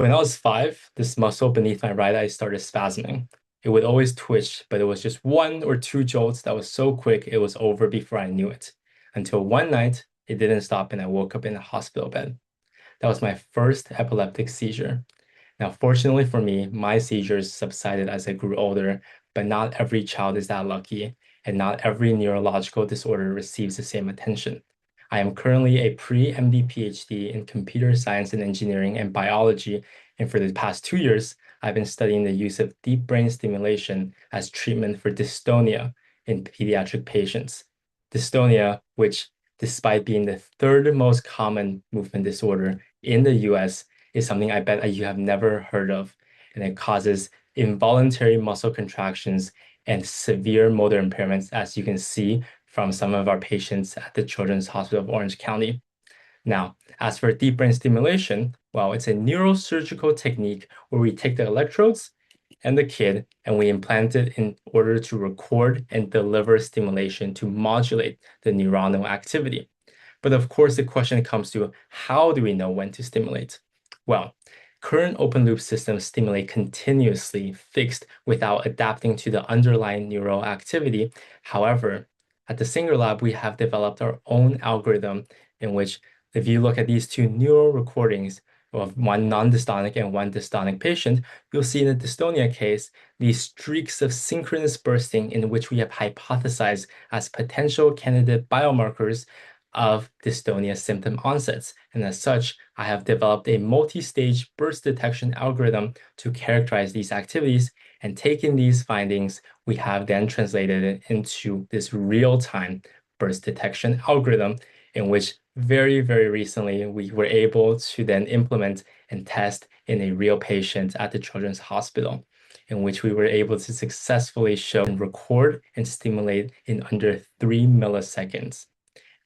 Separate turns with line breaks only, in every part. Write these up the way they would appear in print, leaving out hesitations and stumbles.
When I was 5, this muscle beneath my right eye started spasming. It would always twitch, but it was just 1 or 2 jolts that was so quick it was over before I knew it. Until one night, it didn't stop and I woke up in a hospital bed. That was my first epileptic seizure. Now, fortunately for me, my seizures subsided as I grew older, but not every child is that lucky, and not every neurological disorder receives the same attention. I am currently a pre-MD PhD in computer science and engineering and biology, and for the past 2 years, I've been studying the use of deep brain stimulation as treatment for dystonia in pediatric patients. Dystonia, which, despite being the third most common movement disorder in the US, is something I bet you have never heard of, and it causes involuntary muscle contractions and severe motor impairments, as you can see from some of our patients at the Children's Hospital of Orange County. Now, as for deep brain stimulation, well, it's a neurosurgical technique where we take the electrodes and the kid and we implant it in order to record and deliver stimulation to modulate the neuronal activity. But of course, the question comes to how do we know when to stimulate? Well, current open loop systems stimulate continuously fixed without adapting to the underlying neural activity. However, at the Singer Lab, we have developed our own algorithm in which, if you look at these two neural recordings of one non-dystonic and one dystonic patient, you'll see in the dystonia case, these streaks of synchronous bursting in which we have hypothesized as potential candidate biomarkers of dystonia symptom onsets. And as such, I have developed a multi-stage burst detection algorithm to characterize these activities. And taking these findings, we have then translated it into this real-time burst detection algorithm in which very, very recently we were able to then implement and test in a real patient at the Children's Hospital, in which we were able to successfully show and record and stimulate in under 3 milliseconds.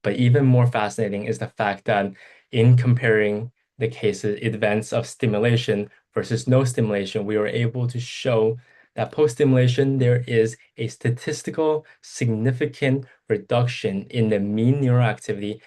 But even more fascinating is the fact that in comparing the cases, events of stimulation versus no stimulation, we were able to show that post-stimulation, there is a statistical significant reduction in the mean neural activity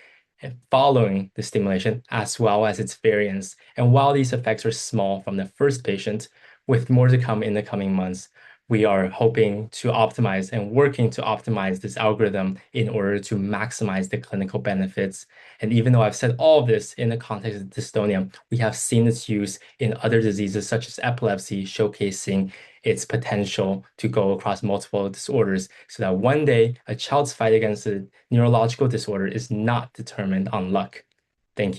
following the stimulation, as well as its variance. And while these effects are small from the first patient, with more to come in the coming months, we are hoping to optimize and working to optimize this algorithm in order to maximize the clinical benefits. And even though I've said all of this in the context of dystonia, we have seen its use in other diseases such as epilepsy, showcasing its potential to go across multiple disorders so that one day a child's fight against a neurological disorder is not determined on luck. Thank you.